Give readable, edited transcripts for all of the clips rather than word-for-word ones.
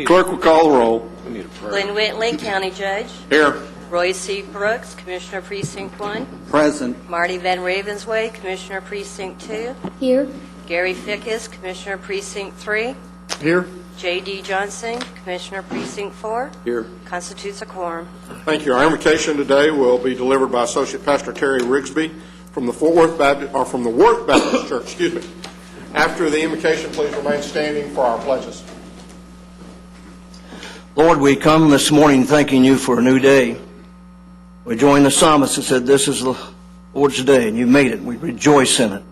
Clerk will call the roll. Glenn Whitley, County Judge. Here. Roy C. Brooks, Commissioner Precinct 1. Present. Marty Van Ravensway, Commissioner Precinct 2. Here. Gary Fickus, Commissioner Precinct 3. Here. J.D. Johnson, Commissioner Precinct 4. Here. Constitutes a quorum. Thank you. Our invocation today will be delivered by Associate Pastor Terry Rigsby from the Worth Baptist Church. Excuse me. After the invocation, please remain standing for our pledges. Lord, we come this morning thanking you for a new day. We join the psalmist and said, this is the Lord's day, and you made it. We rejoice in it.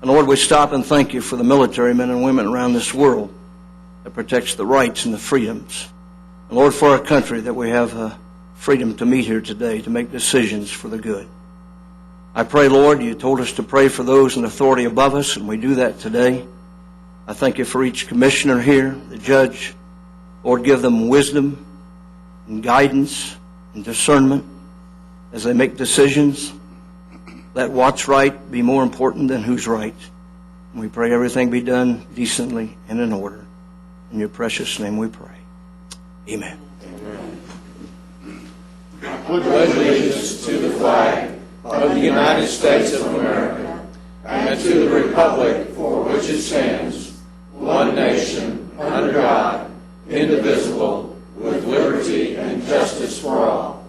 And Lord, we stop and thank you for the military men and women around this world that protects the rights and the freedoms. And Lord, for our country, that we have freedom to meet here today to make decisions for the good. I pray, Lord, you told us to pray for those in authority above us, and we do that today. I thank you for each commissioner here, the judge. Lord, give them wisdom and guidance and discernment as they make decisions. Let what's right be more important than who's right. And we pray everything be done decently and in order. In your precious name we pray. Amen. Pledge allegiance to the flag of the United States of America and to the republic for which it stands, one nation, under God, indivisible, with liberty and justice for all.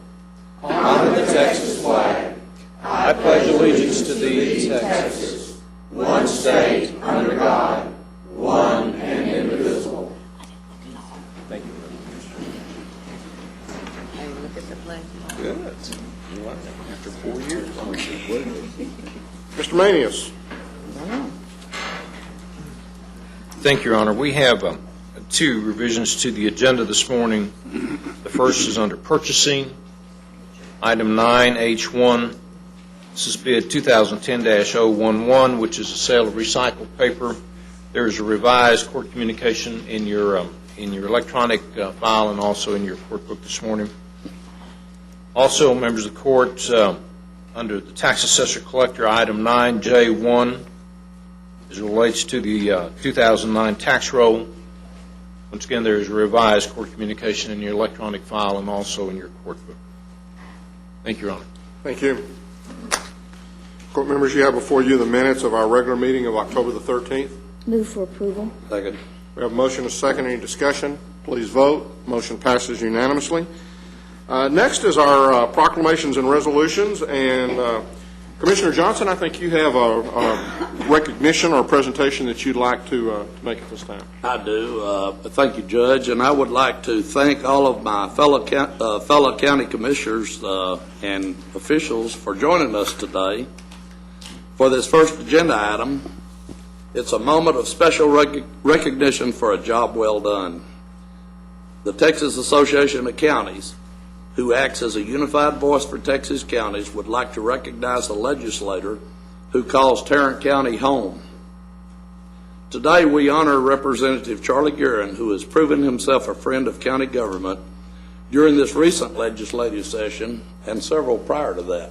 Honor the Texas flag. I pledge allegiance to thee, Texas, one state, under God, one and indivisible. Thank you. Hey, look at the flag. Good. After 4 years. Mr. Manius. Thank you, Your Honor. We have two revisions to the agenda this morning. The first is under purchasing. Item 9H1. This is bid 2010-011, which is a sale of recycled paper. There is a revised court communication in your electronic file and also in your court book this morning. Also, members of the court, under the tax assessor collector, item 9J1, as it relates to the 2009 tax roll. Once again, there is a revised court communication in your electronic file and also in your court book. Thank you, Your Honor. Thank you. Court members, you have before you the minutes of our regular meeting of October the 13th. Move for approval. Second. We have a motion and a second. Any discussion? Please vote. Motion passes unanimously. Next is our proclamations and resolutions. And Commissioner Johnson, I think you have a recognition or a presentation that you'd like to make at this time. I do. Thank you, Judge. And I would like to thank all of my fellow county commissioners and officials for joining us today for this first agenda item. It's a moment of special recognition for a job well done. The Texas Association of Counties, who acts as a unified voice for Texas counties, would like to recognize a legislator who calls Tarrant County home. Today we honor Representative Charlie Guerin, who has proven himself a friend of county government during this recent legislative session and several prior to that.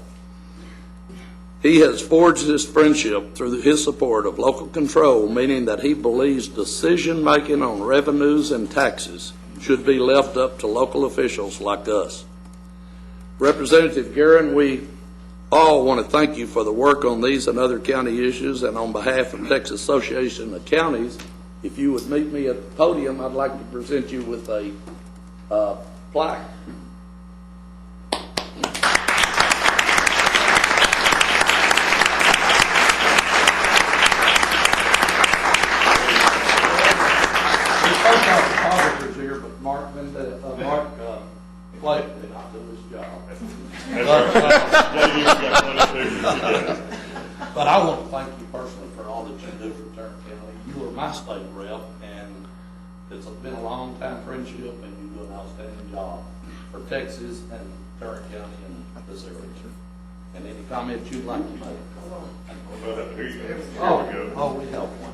He has forged his friendship through his support of local control, meaning that he believes decision-making on revenues and taxes should be left up to local officials like us. Representative Guerin, we all want to thank you for the work on these and other county issues, and on behalf of Texas Association of Counties, if you would meet me at the podium, I'd like to present you with a plaque. Here, but Mark Blake did not do his job. But I want to thank you personally for all that you do for Tarrant County. You were my state rep, and it's been a long time friendship, and you do an outstanding job for Texas and Tarrant County and this area. And any comments you'd like to make? Oh, we help one.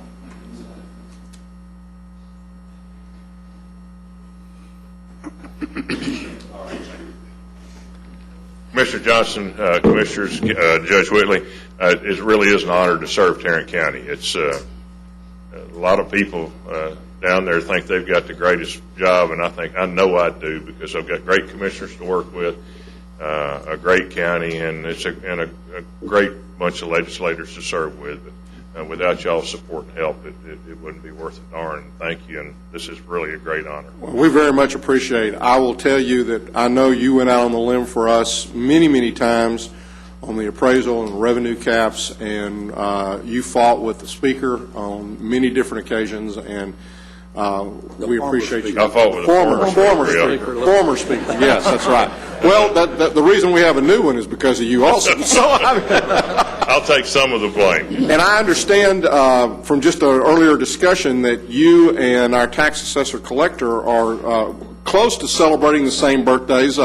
Mr. Johnson, Commissioners, Judge Whitley, it really is an honor to serve Tarrant County. It's lot of people down there think they've got the greatest job, and I know I do, because I've got great commissioners to work with, a great county, and a great bunch of legislators to serve with. Without y'all's support and help, it wouldn't be worth a darn. Thank you, and this is really a great honor. Well, we very much appreciate it. I will tell you that I know you went out on the limb for us many, many times on the appraisal and revenue caps, and you fought with the speaker on many different occasions, and we appreciate you. I fought with a former speaker. Former speaker, yes, that's right. Well, the reason we have a new one is because of you also. So I'll take some of the blame. And I understand from just an earlier discussion that you and our tax assessor collector are close to celebrating the same birthdays.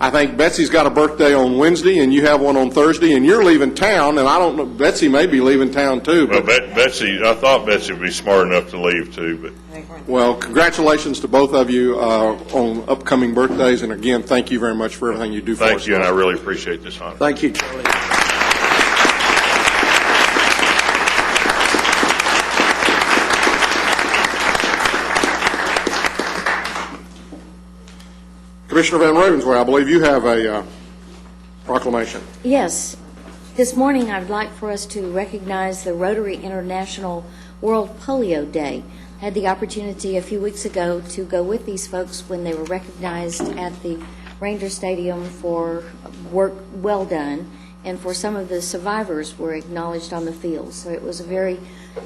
I think Betsy's got a birthday on Wednesday, and you have one on Thursday, and you're leaving town, and I don't know, Betsy may be leaving town too. Well, Betsy, I thought Betsy would be smart enough to leave too, but. Well, congratulations to both of you on upcoming birthdays, and again, thank you very much for everything you do for us. Thank you, and I really appreciate this honor. Thank you, Charlie. Commissioner Van Ravensway, I believe you have a proclamation. Yes. This morning, I would like for us to recognize the Rotary International World Polio Day. I had the opportunity a few weeks ago to go with these folks when they were recognized at the Ranger Stadium for work well done, and for some of the survivors were acknowledged on the field. So it was a very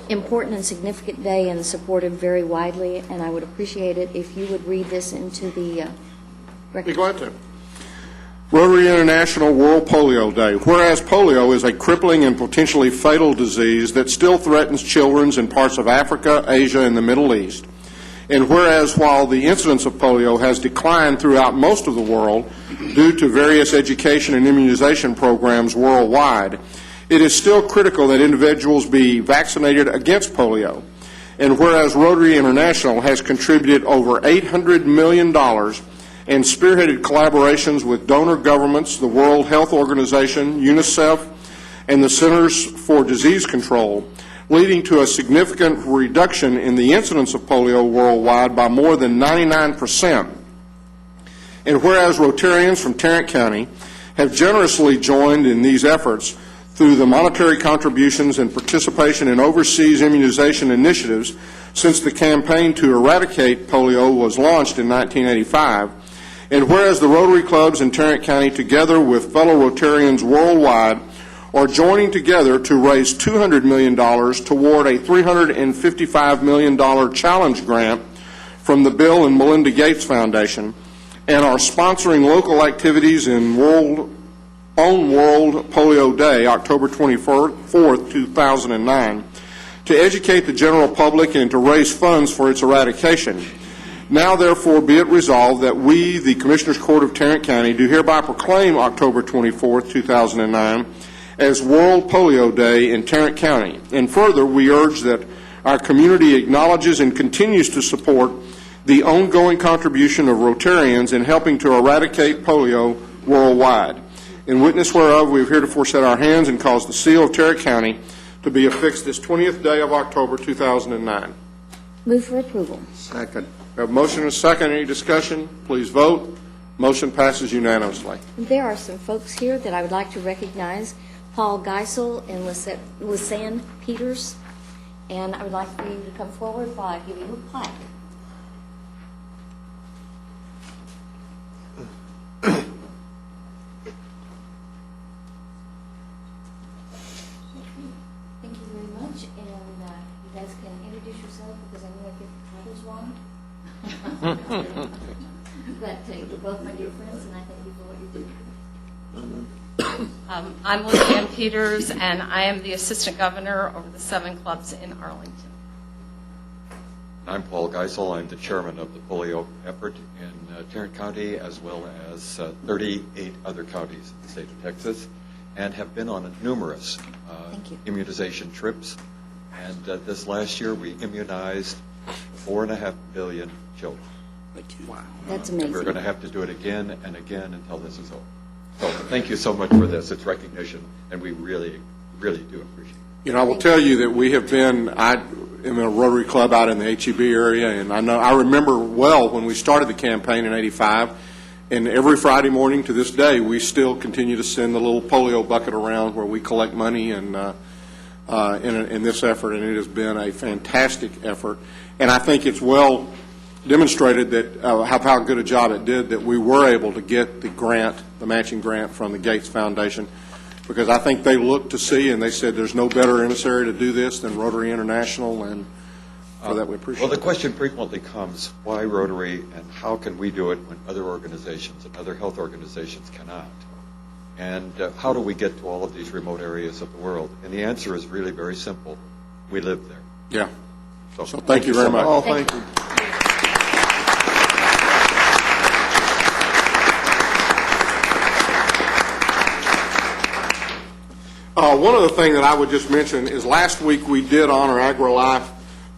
important and significant day and supported very widely, and I would appreciate it if you would read this into the record. Be glad to. Rotary International World Polio Day. Whereas polio is a crippling and potentially fatal disease that still threatens children in parts of Africa, Asia, and the Middle East, and whereas while the incidence of polio has declined throughout most of the world due to various education and immunization programs worldwide, it is still critical that individuals be vaccinated against polio. And whereas Rotary International has contributed over $800 million and spearheaded collaborations with donor governments, the World Health Organization, UNICEF, and the Centers for Disease Control, leading to a significant reduction in the incidence of polio worldwide by more than 99%. And whereas Rotarians from Tarrant County have generously joined in these efforts through the monetary contributions and participation in overseas immunization initiatives since the campaign to eradicate polio was launched in 1985, and whereas the Rotary Clubs in Tarrant County, together with fellow Rotarians worldwide, are joining together to raise $200 million toward a $355 million challenge grant from the Bill and Melinda Gates Foundation, and are sponsoring local activities in World Polio Day, October 24th, 2009, to educate the general public and to raise funds for its eradication. Now, therefore, be it resolved that we, the Commissioners Court of Tarrant County, do hereby proclaim October 24th, 2009 as World Polio Day in Tarrant County. And further, we urge that our community acknowledges and continues to support the ongoing contribution of Rotarians in helping to eradicate polio worldwide. In witness whereof, we have heretofore set our hands and caused the seal of Tarrant County to be affixed this 20th day of October 2009. Move for approval. Second. We have a motion and a second. Any discussion? Please vote. Motion passes unanimously. There are some folks here that I would like to recognize. Paul Geisel and Lisanne Peters. And I would like for you to come forward while I give you a plaque. Thank you very much. And you guys can introduce yourself because I know I get the titles wrong. But you're both my dear friends, and I thank you for what you do. I'm Lisanne Peters, and I am the Assistant Governor over the 7 clubs in Arlington. I'm Paul Geisel. I'm the chairman of the polio effort in Tarrant County, as well as 38 other counties in the state of Texas, and have been on numerous immunization trips. And this last year, we immunized 4.5 billion children. Thank you. Wow. That's amazing. And we're going to have to do it again and again until this is over. So thank you so much for this. It's recognition, and we really, really do appreciate it. You know, I will tell you that we have been, I am in a Rotary Club out in the HEB area, and I remember well when we started the campaign in '85, and every Friday morning to this day, we still continue to send the little polio bucket around where we collect money and in this effort, and it has been a fantastic effort. And I think it's well demonstrated that how good a job it did that we were able to get the grant, the matching grant from the Gates Foundation, because I think they looked to see and they said there's no better emissary to do this than Rotary International, and for that we appreciate it. Well, the question frequently comes, why Rotary, and how can we do it when other organizations and other health organizations cannot? And how do we get to all of these remote areas of the world? And the answer is really very simple. We live there. Yeah. So thank you very much. Oh, thank you. One other thing that I would just mention is last week we did honor AgriLife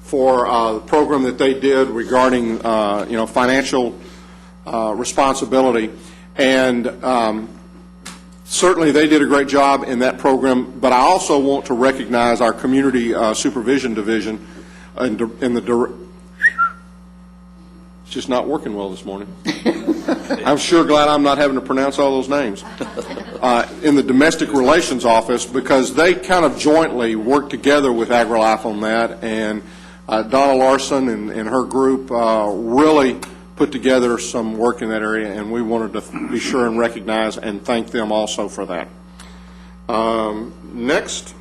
for the program that they did regarding financial responsibility, and certainly they did a great job in that program. But I also want to recognize our community supervision division in the. It's just not working well this morning. I'm sure glad I'm not having to pronounce all those names. In the domestic relations office, because they kind of jointly work together with AgriLife on that, and Donna Larson and her group really put together some work in that area, and we wanted to be sure and recognize and thank them also for that. Next,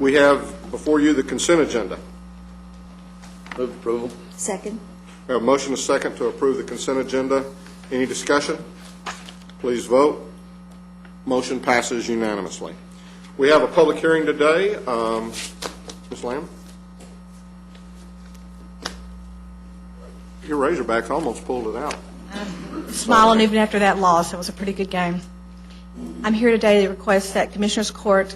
we have before you the consent agenda. Move approval. Second. We have a motion and a second to approve the consent agenda. Any discussion? Please vote. Motion passes unanimously. We have a public hearing today. Ms. Lamb? Your Razorbacks almost pulled it out. Smiling even after that loss. It was a pretty good game. I'm here today to request that Commissioners Court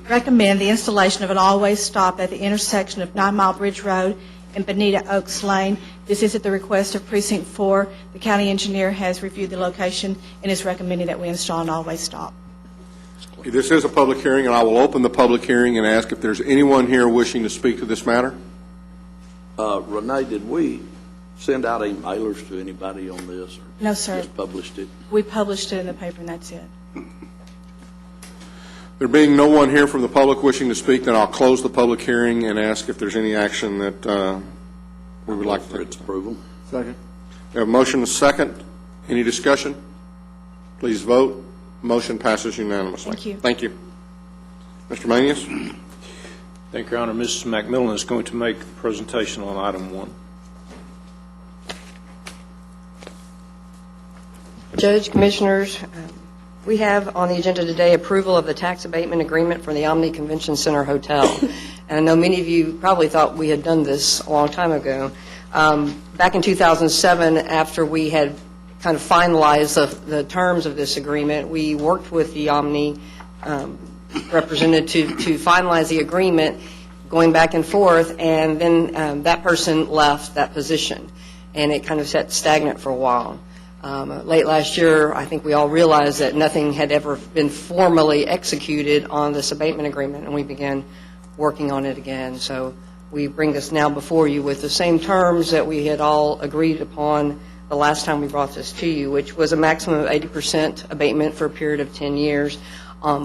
recommend the installation of an always stop at the intersection of 9 Mile Bridge Road and Bonita Oaks Lane. This is at the request of Precinct 4. The county engineer has reviewed the location and is recommending that we install an always stop. This is a public hearing, and I will open the public hearing and ask if there's anyone here wishing to speak to this matter. Renee, did we send out any mailers to anybody on this? Or No, sir. Just published it? We published it in the paper, and that's it. There being no one here from the public wishing to speak, then I'll close the public hearing and ask if there's any action that we would like to For its approval. Second. We have a motion and a second. Any discussion? Please vote. Motion passes unanimously. Thank you. Thank you. Mr. Manius? Thank you, Your Honor. Mrs. McMillan is going to make the presentation on item 1. Judge, Commissioners, we have on the agenda today approval of the tax abatement agreement for the Omni Convention Center Hotel. And I know many of you probably thought we had done this a long time ago. Back in 2007, after we had kind of finalized the terms of this agreement, we worked with the Omni representative to finalize the agreement, going back and forth, and then that person left that position, and it kind of sat stagnant for a while. Late last year, I think we all realized that nothing had ever been formally executed on this abatement agreement, and we began working on it again. So we bring this now before you with the same terms that we had all agreed upon the last time we brought this to you, which was a maximum of 80% abatement for a period of 10 years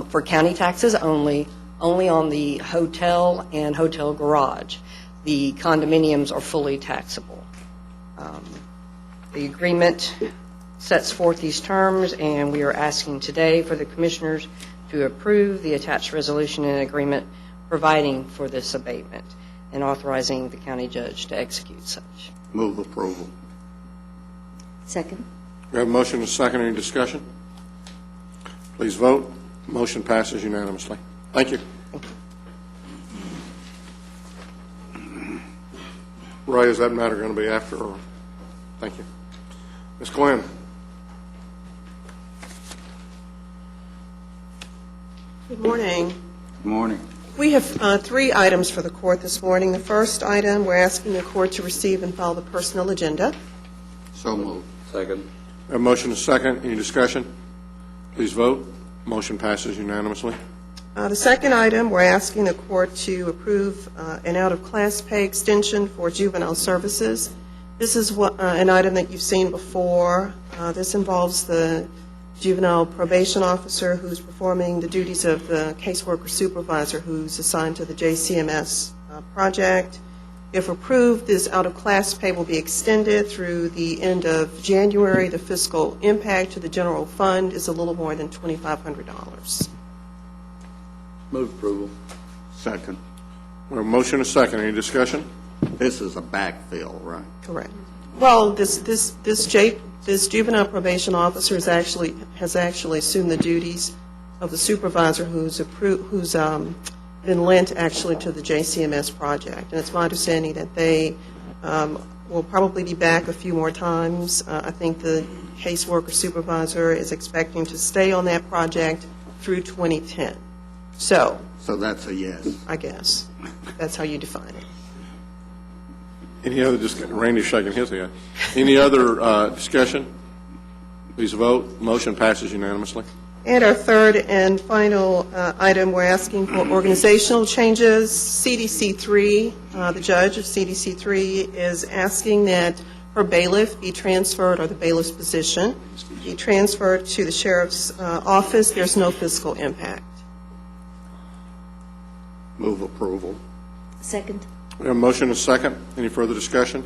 for county taxes only on the hotel and hotel garage. The condominiums are fully taxable. The agreement sets forth these terms, and we are asking today for the Commissioners to approve the attached resolution and agreement providing for this abatement and authorizing the county judge to execute such. Move approval. Second. We have a motion and a second. Any discussion? Please vote. Motion passes unanimously. Thank you. Ray, is that matter going to be after? Or? Thank you. Ms. Glenn. Good morning. Good morning. We have 3 items for the court this morning. The first item, we're asking the court to receive and file the personnel agenda. So moved. Second. A motion is second. Any discussion? Please vote. Motion passes unanimously. The second item, we're asking the court to approve an out-of-class pay extension for juvenile services. This is an item that you've seen before. This involves the juvenile probation officer who's performing the duties of the caseworker supervisor who's assigned to the JCMS project. If approved, this out-of-class pay will be extended through the end of January. The fiscal impact to the general fund is a little more than $2,500. Move approval. Second. We have a motion and a second. Any discussion? This is a backfill, right? Correct. Well, this juvenile probation officer has actually assumed the duties of the supervisor who's been lent actually to the JCMS project. And it's my understanding that they will probably be back a few more times. I think the caseworker supervisor is expecting to stay on that project through 2010. So that's a yes. I guess that's how you define it. Any other discussion? Randy's shaking his head. Any other discussion? Please vote. Motion passes unanimously. And our third and final item, we're asking for organizational changes. CDC3, the judge of CDC3 is asking that her bailiff be transferred, or the bailiff's position, be transferred to the sheriff's office. There's no fiscal impact. Move approval. Second. We have a motion and a second. Any further discussion?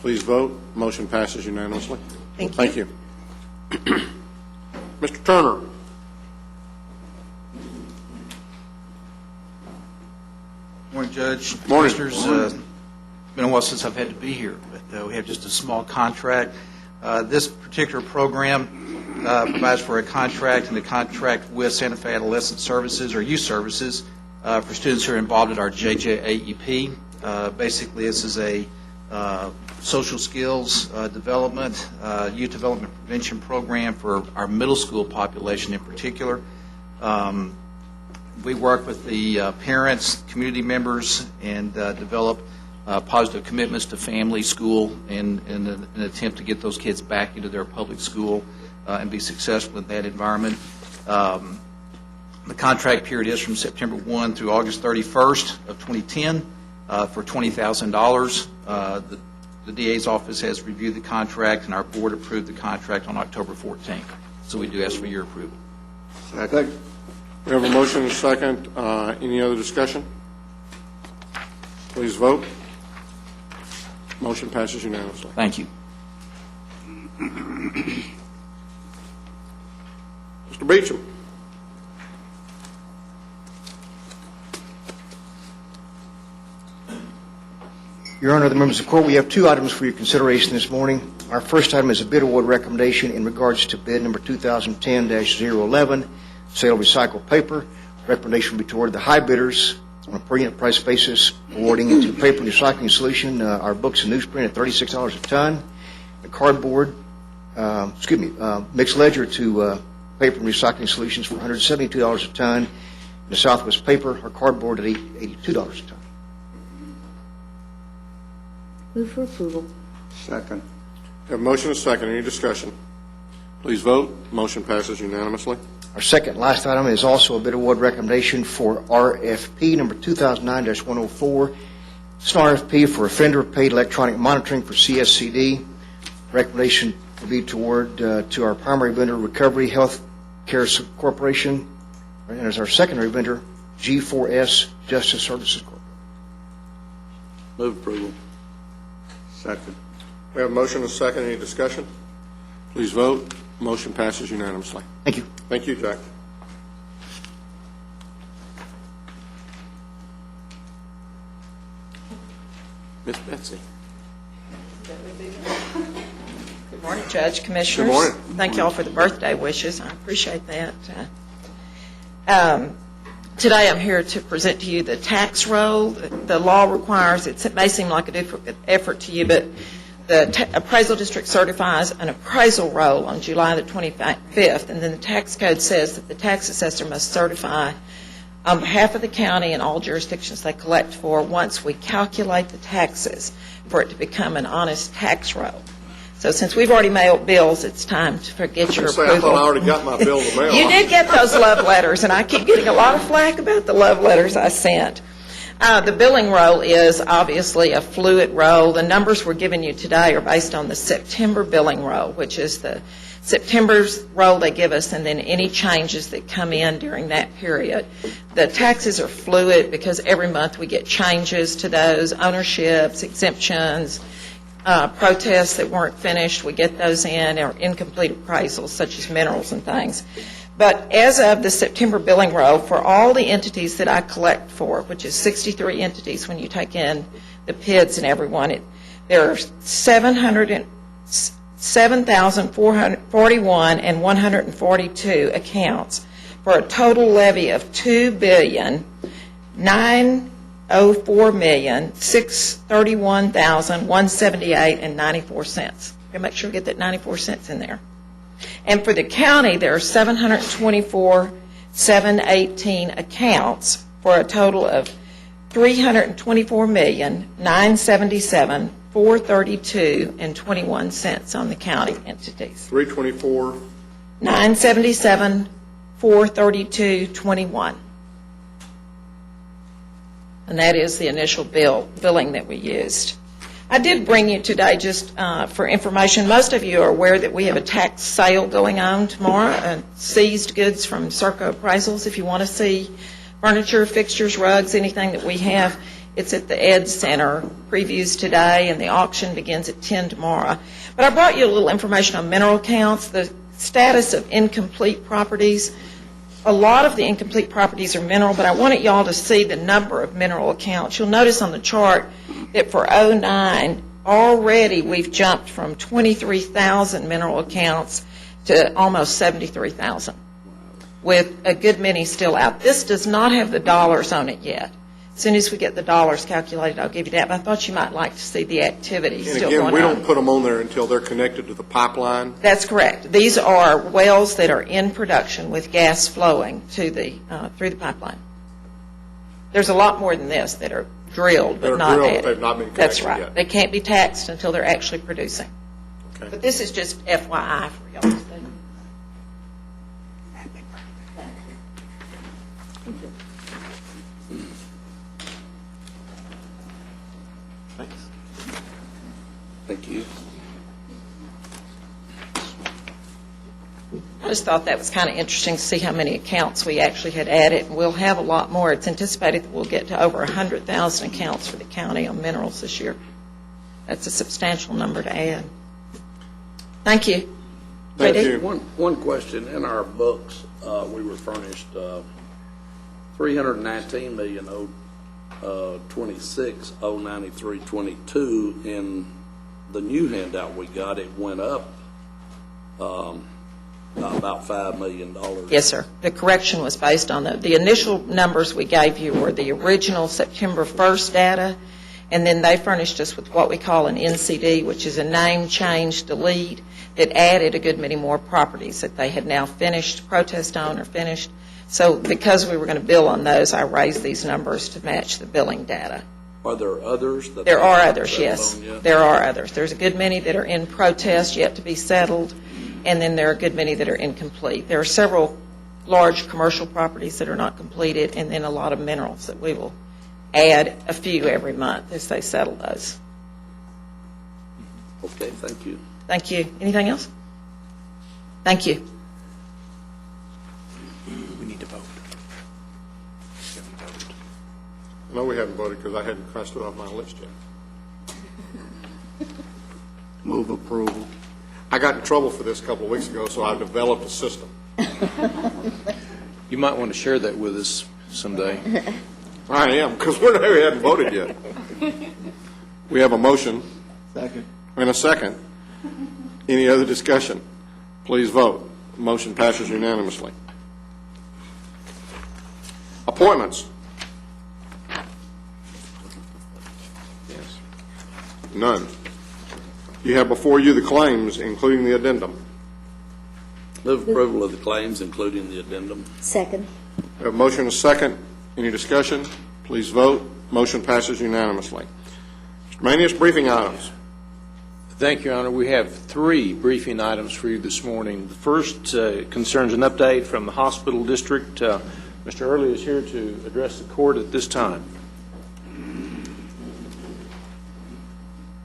Please vote. Motion passes unanimously. Thank you. Thank you. Mr. Turner. Morning, Judge. Morning. Commissioners, been a while since I've had to be here, but we have just a small contract. This particular program provides for a contract, and the contract with Santa Fe Adolescent Services, or Youth Services, for students who are involved in our JJAEP. Basically, this is a social skills development, youth development prevention program for our middle school population in particular. We work with the parents, community members, and develop positive commitments to family, school, in an attempt to get those kids back into their public school and be successful in that environment. The contract period is from September 1 through August 31st of 2010 for $20,000. The DA's office has reviewed the contract, and our board approved the contract on October 14th. So we do ask for your approval. Second. We have a motion and a second. Any other discussion? Please vote. Motion passes unanimously. Thank you. Mr. Beecham. Your Honor, the members of the court, we have two items for your consideration this morning. Our first item is a bid award recommendation in regards to bid number 2010-011, sale of recycled paper. Recommendation will be toward the high bidders on a per unit price basis, awarding into the paper recycling solution our books and newsprint at $36 a ton, the cardboard, mixed ledger to paper and recycling solutions for $172 a ton, and the Southwest paper, our cardboard at $82 a ton. Move for approval. Second. We have a motion and a second. Any discussion? Please vote. Motion passes unanimously. Our second last item is also a bid award recommendation for RFP number 2009-104. It's an RFP for offender-paid electronic monitoring for CSCD. Recommendation will be toward to our primary vendor, Recovery Health Care Corporation, and as our secondary vendor, G4S Justice Services Corporation. Move approval. Second. We have a motion and a second. Any discussion? Please vote. Motion passes unanimously. Thank you. Thank you, Jack. Miss Betsy. Good morning, Judge, Commissioners. Good morning. Thank you all for the birthday wishes. I appreciate that. Today I'm here to present to you the tax roll. The law requires, it may seem like a different effort to you, but the appraisal district certifies an appraisal roll on July the 25th, and then the tax code says that the tax assessor must certify on behalf of the county and all jurisdictions they collect for once we calculate the taxes for it to become an honest tax roll. So since we've already mailed bills, it's time to get your I thought I approval. already got my bill to mail. You did get those love letters, and I keep getting a lot of flack about the love letters I sent. The billing roll is obviously a fluid roll. The numbers we're giving you today are based on the September billing roll, which is the September's roll they give us, and then any changes that come in during that period. The taxes are fluid because every month we get changes to those, ownerships, exemptions, protests that weren't finished, we get those in, or incomplete appraisals such as minerals and things. But as of the September billing roll, for all the entities that I collect for, which is 63 entities when you take in the PIDs and everyone, there are 7,441 and 142 accounts for a total levy of $2,904,631,178.94. Make sure we get that 94 cents in there. And for the county, there are 724,718 accounts for a total of $324,977,432.21 on the county entities. 324. 977,432.21. And that is the initial billing that we used. I did bring you today just for information. Most of you are aware that we have a tax sale going on tomorrow, seized goods from Serco Appraisals. If you want to see furniture, fixtures, rugs, anything that we have, it's at the Ed Center. Previews today, and the auction begins at 10 tomorrow. But I brought you a little information on mineral counts, the status of incomplete properties. A lot of the incomplete properties are mineral, but I wanted y'all to see the number of mineral accounts. You'll notice on the chart that for 09, already we've jumped from 23,000 mineral accounts to almost 73,000, with a good many still out. This does not have the dollars on it yet. As soon as we get the dollars calculated, I'll give you that. But I thought you might like to see the activity still going on. And again, we don't put them on there until they're connected to the pipeline. That's correct. These are wells that are in production with gas flowing to the through the pipeline. There's a lot more than this that are drilled but not added. They've not been connected That's right. yet. They can't be taxed until they're actually producing. Okay. But this is just FYI for y'all to see. Thank you. I just thought that was kind of interesting to see how many accounts we actually had added. And we'll have a lot more. It's anticipated that we'll get to over 100,000 accounts for the county on minerals this year. That's a substantial number to add. Thank you. Thank JD? you. One question. In our books, we were furnished $319,026,093.22. In the new handout we got, it went up about $5 million. Yes, sir. The correction was based on the initial numbers we gave you were the original September 1st data, and then they furnished us with what we call an NCD, which is a name change delete, that added a good many more properties that they had now finished, protest on or finished. So because we were going to bill on those, I raised these numbers to match the billing data. Are there others? There are others, yes. There are others. There's a good many that are in protest yet to be settled, and then there are a good many that are incomplete. There are several large commercial properties that are not completed, and then a lot of minerals that we will add a few every month as they settle those. Okay, thank you. Thank you. Anything else? Thank you. We need to vote. No, we haven't voted because I hadn't crossed it off my list yet. Move approval. I got in trouble for this a couple of weeks ago, so I developed a system. You might want to share that with us someday. I am, because we hadn't voted yet. We have a motion Second. and a second. Any other discussion? Please vote. Motion passes unanimously. Appointments. Yes. None. You have before you the claims, including the addendum. Move approval of the claims, including the addendum. Second. We have a motion and a second. Any discussion? Please vote. Motion passes unanimously. Mr. Manius, briefing items. Thank you, Your Honor. We have 3 briefing items for you this morning. The first concerns an update from the hospital district. Mr. Early is here to address the court at this time.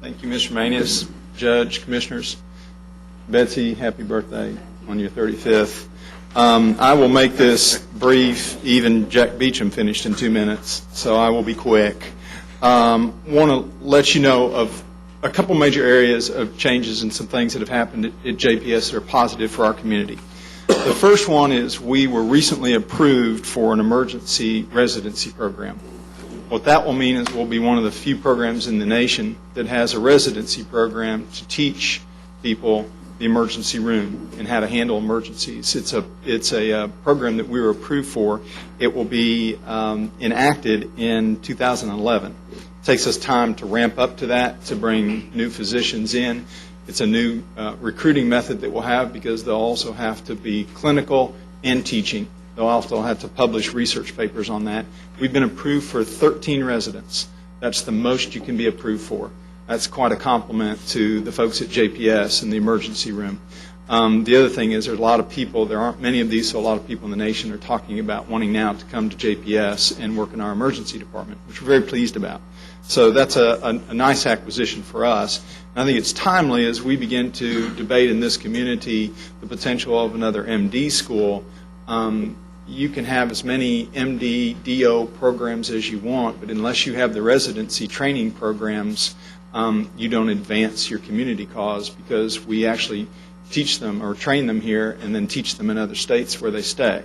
Thank you, Mr. Manius, Judge, Commissioners. Betsy, happy birthday on your 35th. I will make this brief. Even Jack Beecham finished in 2 minutes, so I will be quick. Want to let you know of a couple major areas of changes and some things that have happened at JPS that are positive for our community. The first one is we were recently approved for an emergency residency program. What that will mean is we'll be one of the few programs in the nation that has a residency program to teach people the emergency room and how to handle emergencies. It's a program that we were approved for. It will be enacted in 2011. It takes us time to ramp up to that, to bring new physicians in. It's a new recruiting method that we'll have because they'll also have to be clinical and teaching. They'll also have to publish research papers on that. We've been approved for 13 residents. That's the most you can be approved for. That's quite a compliment to the folks at JPS in the emergency room. The other thing is there's a lot of people, there aren't many of these, so a lot of people in the nation are talking about wanting now to come to JPS and work in our emergency department, which we're very pleased about. So that's a nice acquisition for us. And I think it's timely as we begin to debate in this community the potential of another MD school. You can have as many MD, DO programs as you want, but unless you have the residency training programs, you don't advance your community cause because we actually teach them or train them here and then teach them in other states where they stay.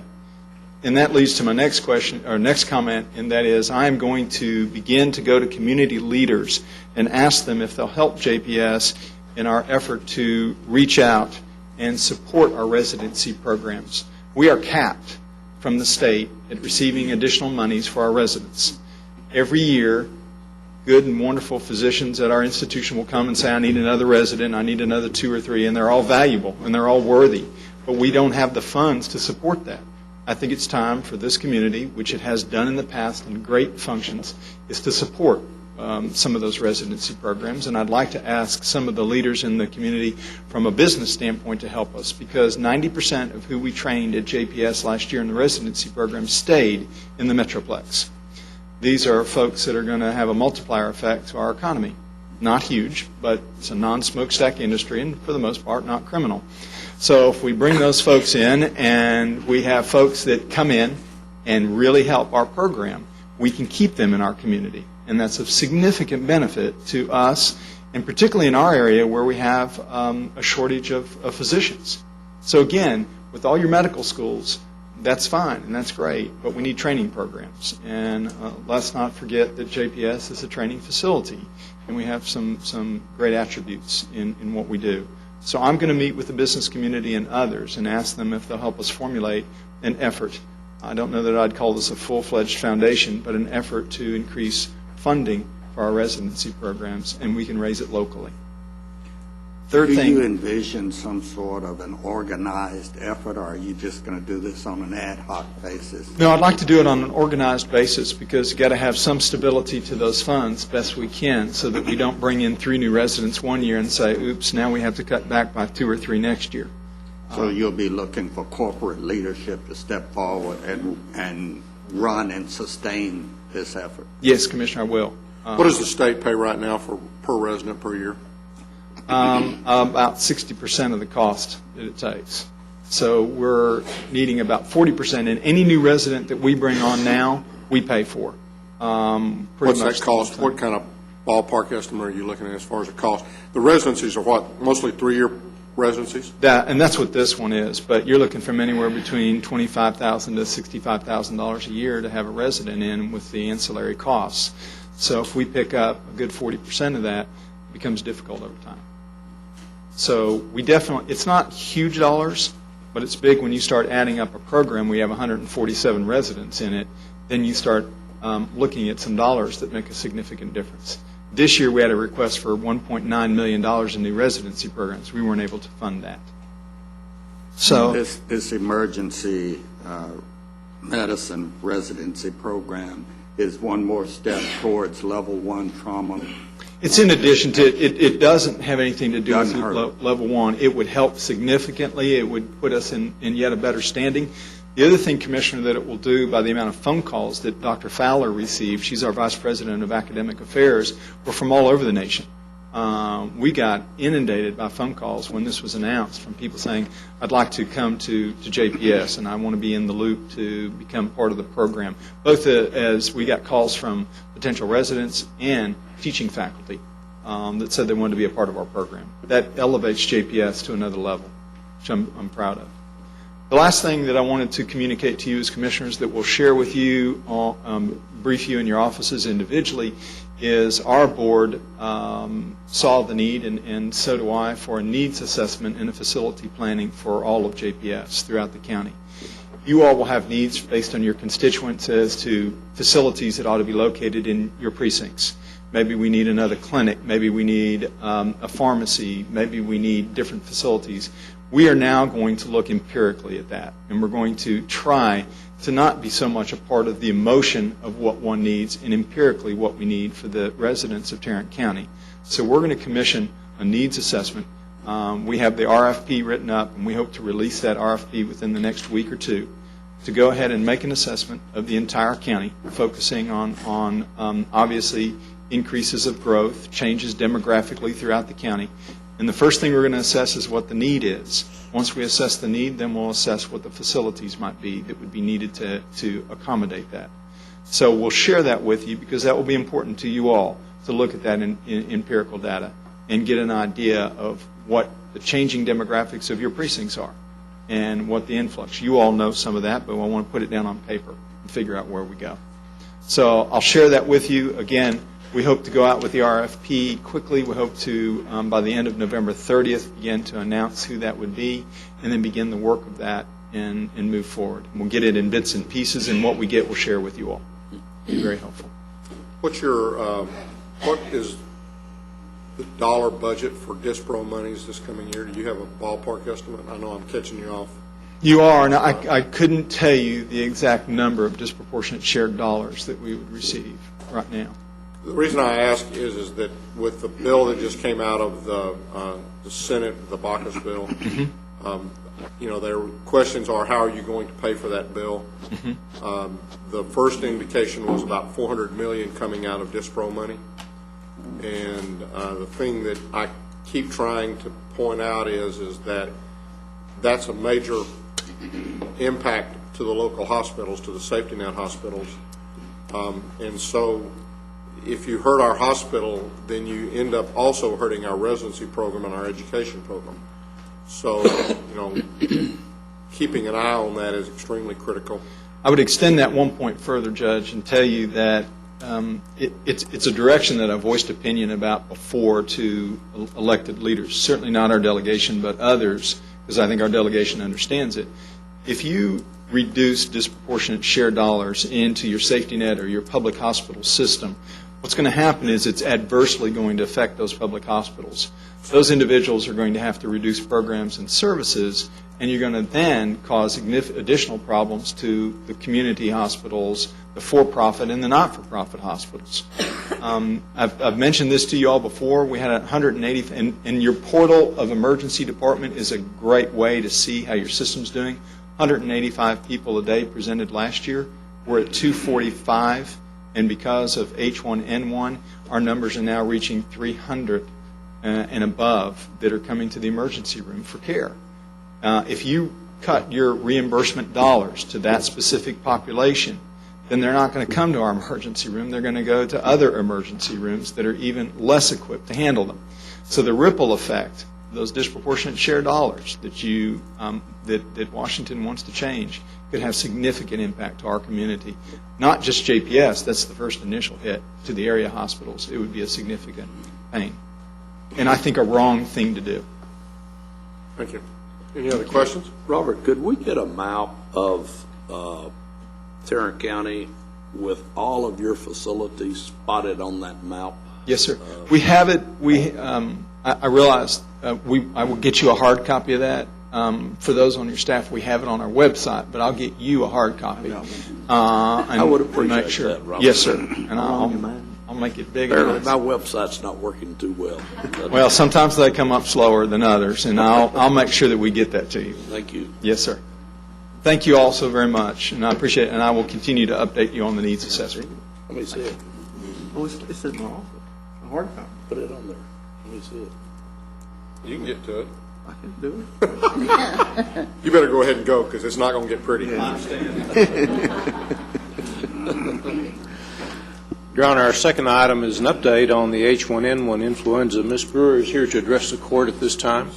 And that leads to my next question, or next comment, and that is I'm going to begin to go to community leaders and ask them if they'll help JPS in our effort to reach out and support our residency programs. We are capped from the state at receiving additional monies for our residents. Every year, good and wonderful physicians at our institution will come and say, I need another resident, I need another 2 or 3, and they're all valuable and they're all worthy, but we don't have the funds to support that. I think it's time for this community, which it has done in the past in great functions, is to support some of those residency programs. And I'd like to ask some of the leaders in the community from a business standpoint to help us, because 90% of who we trained at JPS last year in the residency program stayed in the Metroplex. These are folks that are going to have a multiplier effect to our economy. Not huge, but it's a non-smokestack industry and for the most part not criminal. So if we bring those folks in and we have folks that come in and really help our program, we can keep them in our community. And that's of significant benefit to us, and particularly in our area where we have a shortage of physicians. So again, with all your medical schools, that's fine and that's great, but we need training programs. And let's not forget that JPS is a training facility, and we have some great attributes in what we do. So I'm going to meet with the business community and others and ask them if they'll help us formulate an effort. I don't know that I'd call this a full-fledged foundation, but an effort to increase funding for our residency programs, and we can raise it locally. Third thing. Do you envision some sort of an organized effort, or are you just going to do this on an ad hoc basis? No, I'd like to do it on an organized basis because you've got to have some stability to those funds best we can so that we don't bring in 3 new residents one year and say, oops, now we have to cut back by 2 or 3 next year. So you'll be looking for corporate leadership to step forward and run and sustain this effort? Yes, Commissioner, I will. What does the state pay right now for per resident per year? About 60% of the cost that it takes. So we're needing about 40%. And any new resident that we bring on now, we pay for. What's that cost? What kind of ballpark estimate are you looking at as far as the cost? The residencies are what, mostly 3-year residencies? And that's what this one is. But you're looking from anywhere between $25,000 to $65,000 a year to have a resident in with the ancillary costs. So if we pick up a good 40% of that, it becomes difficult over time. So we definitely, it's not huge dollars, but it's big when you start adding up a program. We have 147 residents in it. Then you start looking at some dollars that make a significant difference. This year we had a request for $1.9 million in new residency programs. We weren't able to fund that. So this emergency medicine residency program is one more step towards level 1 trauma. It's in addition to, it doesn't have anything to do with Doesn't hurt. level one. It would help significantly. It would put us in yet a better standing. The other thing, Commissioner, that it will do by the amount of phone calls that Dr. Fowler received, she's our Vice President of Academic Affairs, were from all over the nation. We got inundated by phone calls when this was announced from people saying, I'd like to come to JPS and I want to be in the loop to become part of the program, both as we got calls from potential residents and teaching faculty that said they wanted to be a part of our program. That elevates JPS to another level, which I'm proud of. The last thing that I wanted to communicate to you as commissioners that we'll share with you, brief you in your offices individually, is our board saw the need, and so do I, for a needs assessment and a facility planning for all of JPS throughout the county. You all will have needs based on your constituents as to facilities that ought to be located in your precincts. Maybe we need another clinic. Maybe we need a pharmacy. Maybe we need different facilities. We are now going to look empirically at that, and we're going to try to not be so much a part of the emotion of what one needs and empirically what we need for the residents of Tarrant County. So we're going to commission a needs assessment. We have the RFP written up, and we hope to release that RFP within the next week or two to go ahead and make an assessment of the entire county, focusing on obviously increases of growth, changes demographically throughout the county. And the first thing we're going to assess is what the need is. Once we assess the need, then we'll assess what the facilities might be that would be needed to accommodate that. So we'll share that with you because that will be important to you all to look at that in empirical data and get an idea of what the changing demographics of your precincts are and what the influx. You all know some of that, but I want to put it down on paper and figure out where we go. So I'll share that with you. Again, we hope to go out with the RFP quickly. We hope to, by the end of November 30th, begin to announce who that would be and then begin the work of that and move forward. And we'll get it in bits and pieces, and what we get we'll share with you all. It'll be very helpful. What is the dollar budget for DISPRO monies this coming year? Do you have a ballpark estimate? I know I'm catching you off. You are, and I couldn't tell you the exact number of disproportionate shared dollars that we would receive right now. The reason I ask is that with the bill that just came out of the Senate, the Baucus bill, their questions are, how are you going to pay for that bill? The first indication was about $400 million coming out of DISPRO money. And the thing that I keep trying to point out is that that's a major impact to the local hospitals, to the safety net hospitals. And so if you hurt our hospital, then you end up also hurting our residency program and our education program. So, keeping an eye on that is extremely critical. I would extend that one point further, Judge, and tell you that it's a direction that I've voiced opinion about before to elected leaders, certainly not our delegation, but others, because I think our delegation understands it. If you reduce disproportionate share dollars into your safety net or your public hospital system, what's going to happen is it's adversely going to affect those public hospitals. Those individuals are going to have to reduce programs and services, and you're going to then cause additional problems to the community hospitals, the for-profit and the not-for-profit hospitals. I've mentioned this to you all before. We had 180, and your portal of emergency department is a great way to see how your system's doing. 185 people a day presented last year. We're at 245, and because of H1N1, our numbers are now reaching 300 and above that are coming to the emergency room for care. If you cut your reimbursement dollars to that specific population, then they're not going to come to our emergency room. They're going to go to other emergency rooms that are even less equipped to handle them. So the ripple effect, those disproportionate share dollars that Washington wants to change, could have significant impact to our community. Not just JPS, that's the first initial hit to the area hospitals. It would be a significant pain. And I think a wrong thing to do. Thank you. Any other questions? Robert, could we get a map of Tarrant County with all of your facilities spotted on that map? Yes, sir. We have it. I realize I will get you a hard copy of that. For those on your staff, we have it on our website, but I'll get you a hard copy. I would appreciate make sure. that, Robert. Yes, sir. And I'll make it bigger. My website's not working too well. Well, sometimes they come up slower than others, and I'll make sure that we get that to you. Thank you. Yes, sir. Thank you all so very much, and I appreciate it, and I will continue to update you on the needs assessment. Let me see it. Oh, it's in my office, a hard copy. Put it on there. Let me see it. You can get to it. I can do it. You better go ahead and go, because it's not going to get pretty. I understand. Your Honor, our second item is an update on the H1N1 influenza. Ms. Brewer is here to address the court at this time.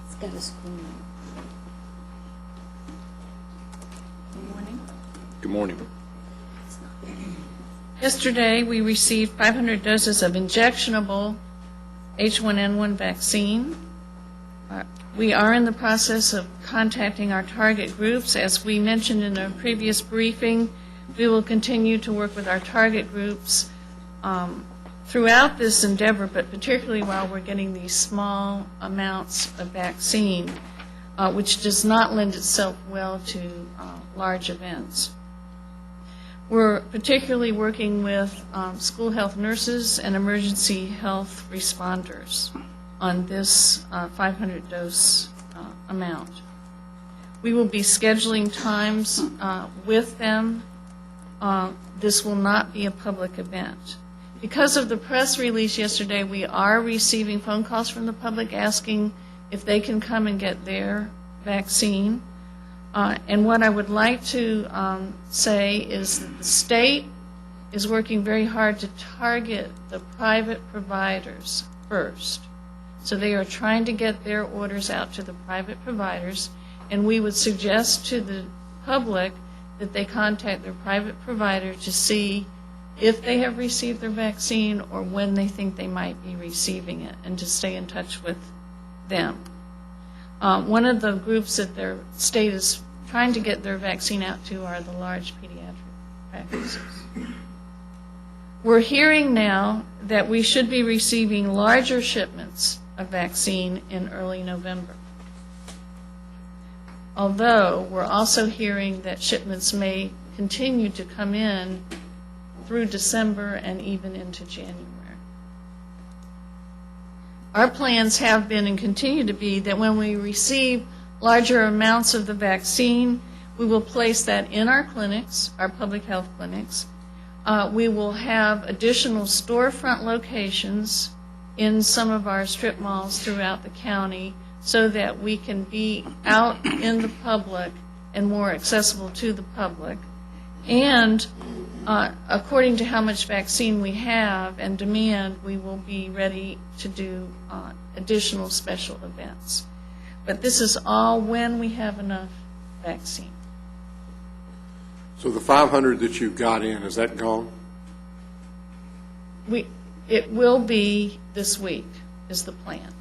It's got a screen. Good morning. Yesterday, we received 500 doses of injectionable H1N1 vaccine. We are in the process of contacting our target groups. As we mentioned in a previous briefing, we will continue to work with our target groups throughout this endeavor, but particularly while we're getting these small amounts of vaccine, which does not lend itself well to large events. We're particularly working with school health nurses and emergency health responders on this 500-dose amount. We will be scheduling times with them. This will not be a public event. Because of the press release yesterday, we are receiving phone calls from the public asking if they can come and get their vaccine. And what I would like to say is that the state is working very hard to target the private providers first. So they are trying to get their orders out to the private providers, and we would suggest to the public that they contact their private provider to see if they have received their vaccine or when they think they might be receiving it, and to stay in touch with them. One of the groups that their state is trying to get their vaccine out to are the large pediatric practices. We're hearing now that we should be receiving larger shipments of vaccine in early November. Although we're also hearing that shipments may continue to come in through December and even into January. Our plans have been and continue to be that when we receive larger amounts of the vaccine, we will place that in our clinics, our public health clinics. We will have additional storefront locations in some of our strip malls throughout the county so that we can be out in the public and more accessible to the public. And according to how much vaccine we have and demand, we will be ready to do additional special events. But this is all when we have enough vaccine. So the 500 that you got in, is that gone? It will be this week, is the plan.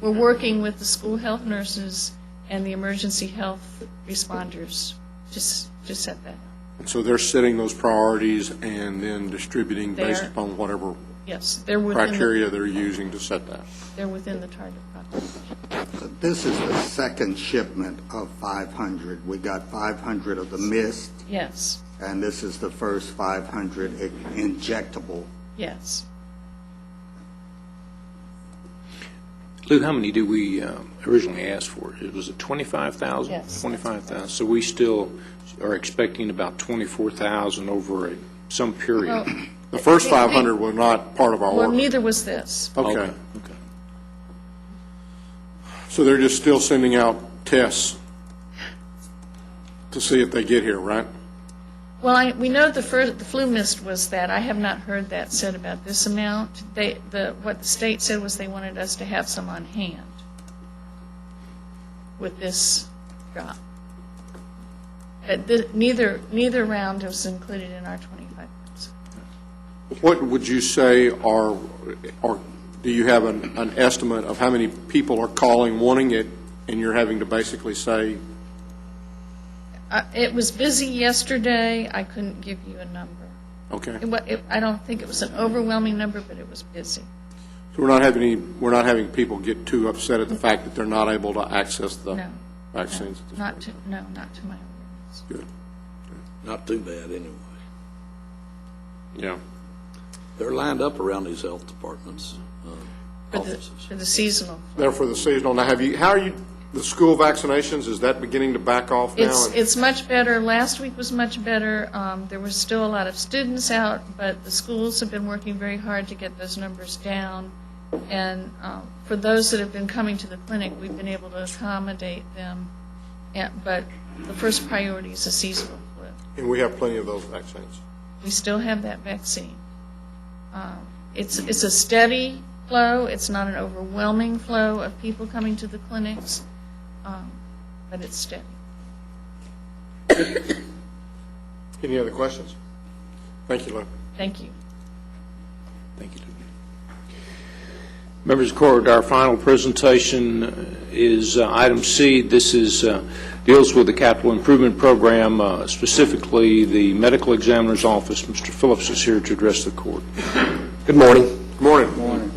We're working with the school health nurses and the emergency health responders to set that up. And so they're setting those priorities and then distributing based They're- upon whatever Yes, they're within criteria they're using to set that. They're within the target population. This is the second shipment of 500. We got 500 of the mist, Yes, and this is the first 500 injectable. yes. Lou, how many did we originally ask for? Was it 25,000? Yes. 25,000. So we still are expecting about 24,000 over some period. Well, The first 500 were not part of our Well, order. neither was this. Okay. Okay. So they're just still sending out tests to see if they get here, right? Well, we know the flu mist was that. I have not heard that said about this amount. What the state said was they wanted us to have some on hand with this drop. But neither round was included in our 25%. What would you say or do you have an estimate of how many people are calling wanting it, and you're having to basically say? It was busy yesterday. I couldn't give you a number. Okay. I don't think it was an overwhelming number, but it was busy. So we're not having people get too upset at the fact that they're not able to access the vaccines at this point? Not to my awareness. Good. Not too bad, anyway. Yeah. They're lined up around these health departments, offices. For the seasonal. They're for the seasonal. Now, how are you, the school vaccinations, is that beginning to back off now? It's much better. Last week was much better. There was still a lot of students out, but the schools have been working very hard to get those numbers down. And for those that have been coming to the clinic, we've been able to accommodate them. But the first priority is the seasonal flu. And we have plenty of those vaccines. We still have that vaccine. It's a steady flow. It's not an overwhelming flow of people coming to the clinics, but it's steady. Any other questions? Thank you, Lou. Thank you. Thank you. Members of the court, our final presentation is item C. This is deals with the capital improvement program, specifically the medical examiner's office. Mr. Phillips is here to address the court. Good morning. Good morning. Good morning.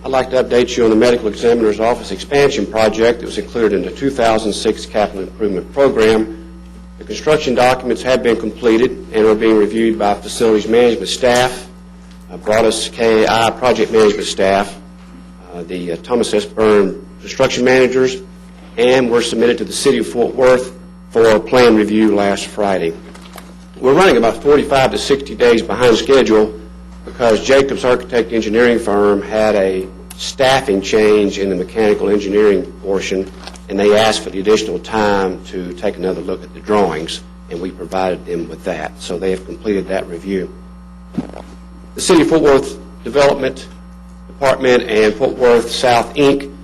I'd like to update you on the medical examiner's office expansion project that was included in the 2006 capital improvement program. The construction documents have been completed and are being reviewed by facilities management staff, Broadus KAI project management staff, the Thomas S. Byrne construction managers, and were submitted to the City of Fort Worth for plan review last Friday. We're running about 45 to 60 days behind schedule because Jacobs Architect Engineering Firm had a staffing change in the mechanical engineering portion, and they asked for the additional time to take another look at the drawings, and we provided them with that. So they have completed that review. The City of Fort Worth Development Department and Fort Worth South, Inc.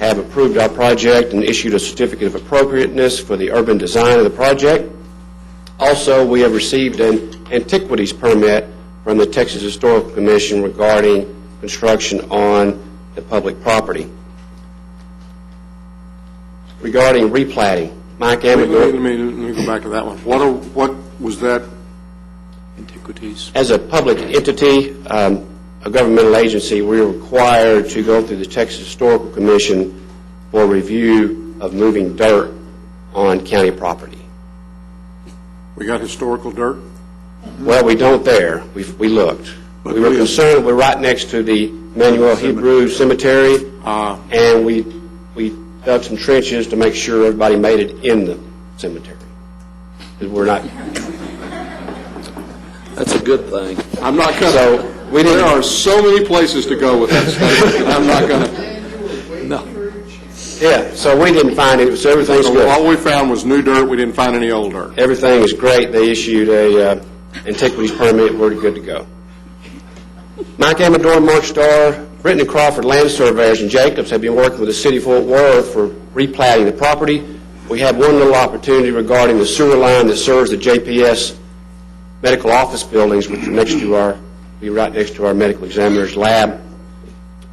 have approved our project and issued a certificate of appropriateness for the urban design of the project. Also, we have received an Antiquities Permit from the Texas Historical Commission regarding construction on the public property. Regarding replatting, Mike Amador... Let me go back to that one. What was that? Antiquities. As a public entity, a governmental agency, we are required to go through the Texas Historical Commission for review of moving dirt on county property. We got historical dirt? Well, we don't there. We looked. We were concerned. We're right next to the Emmanuel Hebrew Cemetery, and we dug some trenches to make sure everybody made it in the cemetery. Because we're not... That's a good thing. I'm not going to... There are so many places to go with that statement. I'm not going to... No. Yeah, so we didn't find it, so everything's So good. all we found was new dirt. We didn't find any old dirt. Everything is great. They issued a Antiquities Permit. We're good to go. Mike Amador, Mark Starr, Britton and Crawford Land Surveyors, and Jacobs have been working with the City of Fort Worth for replatting the property. We had one little opportunity regarding the sewer line that serves the JPS medical office buildings, which are right next to our medical examiner's lab.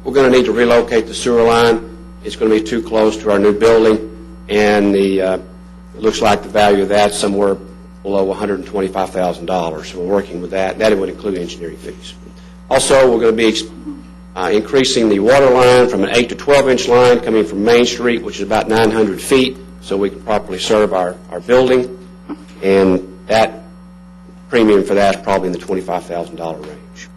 We're going to need to relocate the sewer line. It's going to be too close to our new building, and it looks like the value of that's somewhere below $125,000. So we're working with that. That would include engineering fees. Also, we're going to be increasing the water line from an 8 to 12-inch line coming from Main Street, which is about 900 feet, so we can properly serve our building. And that premium for that is probably in the $25,000 range.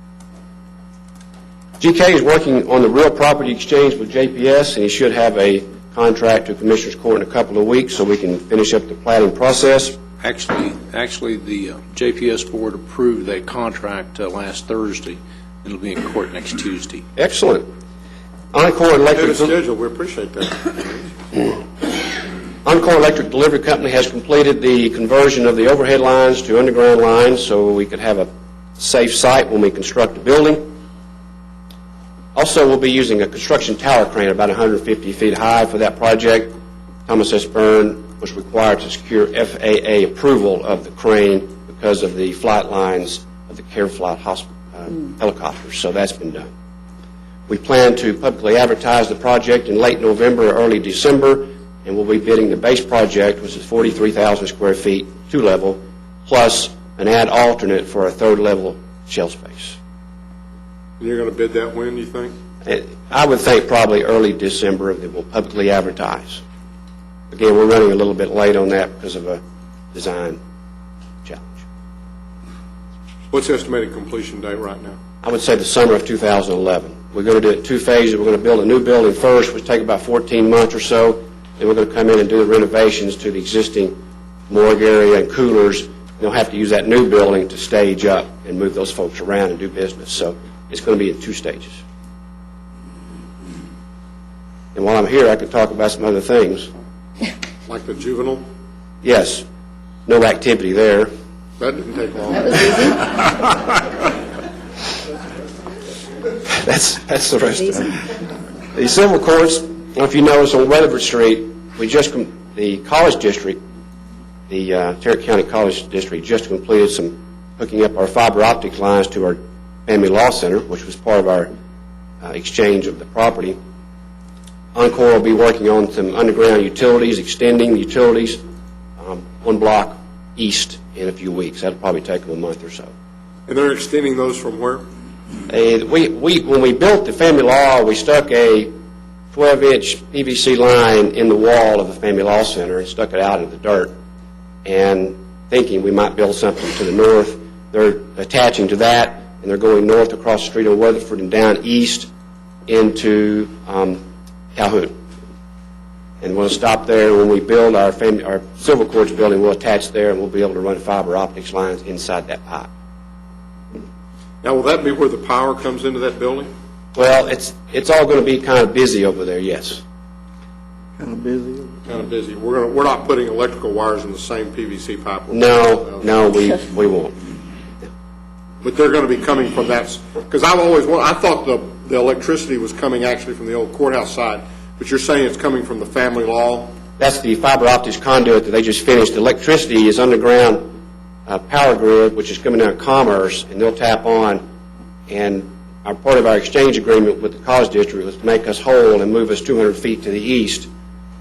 GK is working on the real property exchange with JPS, and he should have a contract to Commissioners Court in a couple of weeks so we can finish up the platting process. Actually, the JPS board approved that contract last Thursday. It'll be in court next Tuesday. Excellent. Encore Electric... schedule. We appreciate that. Encore Electric Delivery Company has completed the conversion of the overhead lines to underground lines so we could have a safe site when we construct the building. Also, we'll be using a construction tower crane about 150 feet high for that project. Thomas S. Byrne was required to secure FAA approval of the crane because of the flight lines of the Care Flight helicopters, so that's been done. We plan to publicly advertise the project in late November or early December, and we'll be bidding the base project, which is 43,000 square feet, two-level, plus an add alternate for a third-level shell space. You're going to bid that when, you think? I would think probably early December that we'll publicly advertise. Again, we're running a little bit late on that because of a design challenge. What's the estimated completion date right now? I would say the summer of 2011. We're going to do it 2 phases. We're going to build a new building first, which take about 14 months or so. Then we're going to come in and do the renovations to the existing morgue area and coolers. They'll have to use that new building to stage up and move those folks around and do business. So it's going to be in 2 stages. And while I'm here, I could talk about some other things. Like the juvenile? Yes. No activity there. That didn't take long. That was easy. That's the rest of it. The civil courts, I don't know if you notice on Weatherford Street, the college district, the Tarrant County College District just completed some hooking up our fiber optic lines to our Family Law Center, which was part of our exchange of the property. Encore will be working on some underground utilities, extending the utilities 1 block east in a few weeks. That'll probably take them a month or so. And they're extending those from where? When we built the Family Law, we stuck a 12-inch PVC line in the wall of the Family Law Center and stuck it out in the dirt, and thinking we might build something to the north. They're attaching to that, and they're going north across the street on Weatherford and down east into Calhoun. And we'll stop there. When we build our civil courts building, we'll attach there, and we'll be able to run fiber optics lines inside that pipe. Now, will that be where the power comes into that building? Well, it's all going to be kind of busy over there, yes. Kind of busy. We're not putting electrical wires in the same PVC pipe. No, we won't. But they're going to be coming from that, because I thought the electricity was coming actually from the old courthouse side, but you're saying it's coming from the Family Law? That's the fiber optics conduit that they just finished. The electricity is underground power grid, which is coming out of Commerce, and they'll tap on. And part of our exchange agreement with the college district was to make us whole and move us 200 feet to the east.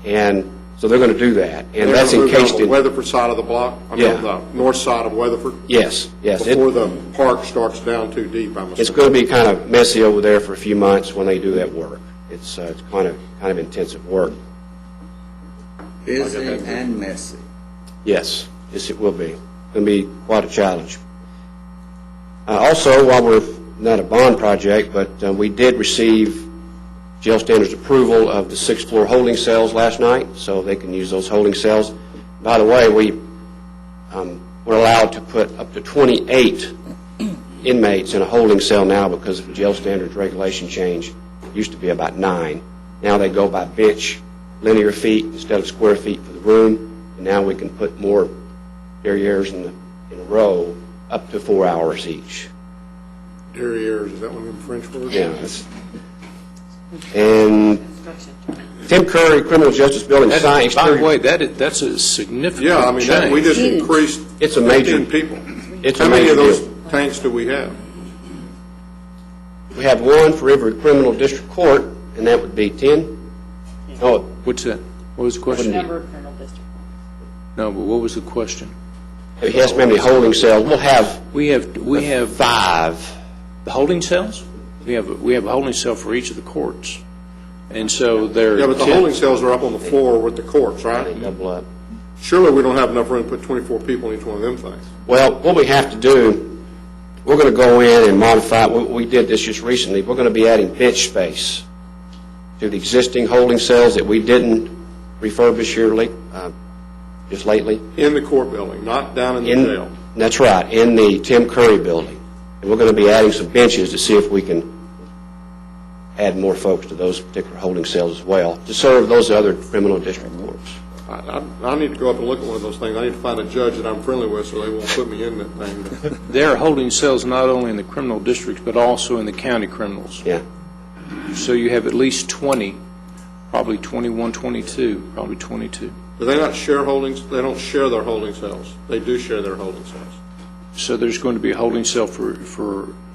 And so they're going to do that. And that's encased in the Weatherford side of the block? The north side of Weatherford? Yes. Before the park starts down too deep, I'm assuming. It's going to be kind of messy over there for a few months when they do that work. It's kind of intensive work. Busy and messy. Yes, it will be. It's going to be quite a challenge. Also, while we're not a bond project, but we did receive jail standards approval of the 6th floor holding cells last night, so they can use those holding cells. By the way, we're allowed to put up to 28 inmates in a holding cell now because of the jail standards regulation change. It used to be about 9. Now they go by bench, linear feet instead of square feet for the room, and now we can put more derrieres in a row up to 4 hours each. Derrieres, is that one of them French words? Yeah. And Tim Curry, Criminal Justice Building Science. By the way, that's a significant change. We just increased it's a major 15 people. How many of those tanks do we have? We have 1 for every criminal district court, and that would be 10. Oh, what's that? What was the question? Number of criminal district. No, but what was the question? He has many holding cells. We have 5. The holding cells? We have a holding cell for each of the courts, and so they're. Yeah, but the holding cells are up on the floor with the courts, right? They double up. Surely we don't have enough room to put 24 people in each one of them things. Well, what we have to do, we're going to go in and modify. We did this just recently. We're going to be adding bench space to the existing holding cells that we didn't refurbish here just lately. In the court building, not down in the jail. That's right, in the Tim Curry building. And we're going to be adding some benches to see if we can add more folks to those particular holding cells as well to serve those other criminal district courts. I need to go up and look at one of those things. I need to find a judge that I'm friendly with so they won't put me in that thing. There are holding cells not only in the criminal districts but also in the county criminals. Yeah. So you have at least 20, probably 21, 22, probably 22. Do they not share holdings? They don't share their holding cells. They do share their holding cells. So there's going to be a holding cell for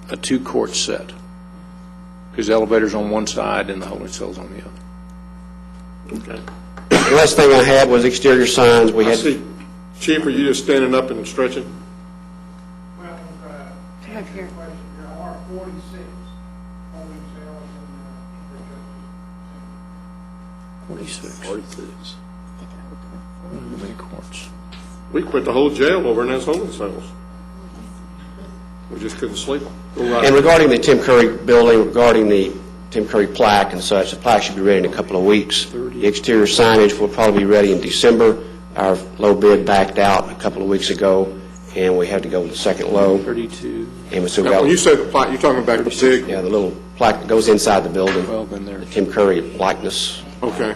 a 2-court set because the elevator's on one side and the holding cell's on the other. Okay. The last thing I had was exterior signs. I see. Chief, are you just standing up and stretching? Well, Right here. there are 46 holding cells in the 46. How many courts? We can put the whole jail over in those holding cells. We just couldn't sleep on. Go right And ahead. regarding the Tim Curry building, regarding the Tim Curry plaque and such, the plaque should be ready in a couple of weeks. The exterior signage will probably be ready in December. Our low bid backed out a couple of weeks ago, and we had to go with the second low. 32. And so we Now, got, when you say the plaque, you're talking about the big, yeah, the little plaque that goes inside the building, Well, then there. the Tim Curry likeness, okay.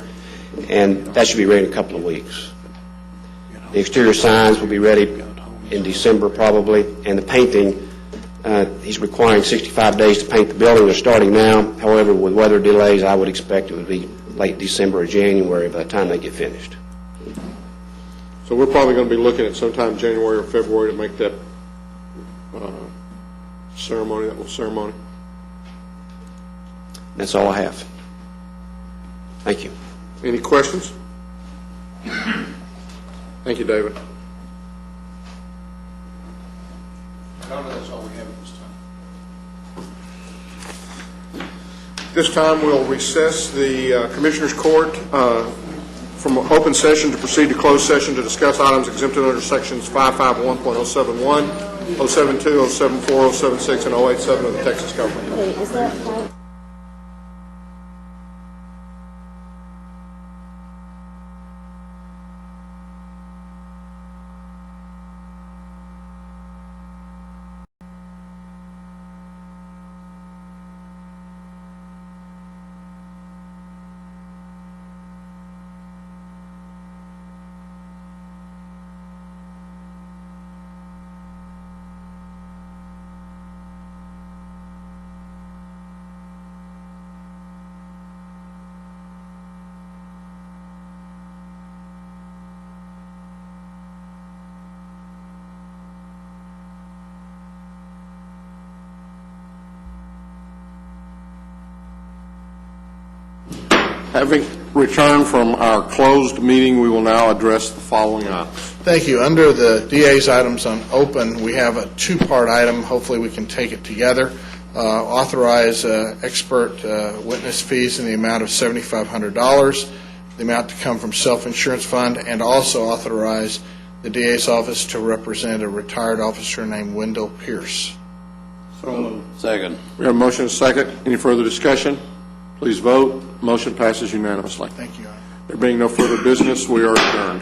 and that should be ready in a couple of weeks. The exterior signs will be ready in December probably, and the painting, he's requiring 65 days to paint the building. They're starting now. However, with weather delays, I would expect it would be late December or January by the time they get finished. So we're probably going to be looking at sometime January or February to make that ceremony, that little ceremony. That's all I have. Thank you. Any questions? Thank you, David. That's all we have at this time. This time, we'll recess the Commissioners' Court from open session to proceed to closed session to discuss items exempted under Sections 551.071, 072, 074, 076, and 087 of the Texas Government Code. Is that Having returned from our closed meeting, we will now address the following items. Thank you. Under the DA's items on open, we have a two-part item. Hopefully, we can take it together. Authorize expert witness fees in the amount of $7,500, the amount to come from self-insurance fund, and also authorize the DA's office to represent a retired officer named Wendell Pierce. Second. We have a motion and a second. Any further discussion? Please vote. Motion passes unanimously. Thank you, Your Honor. There being no further business, we are adjourned.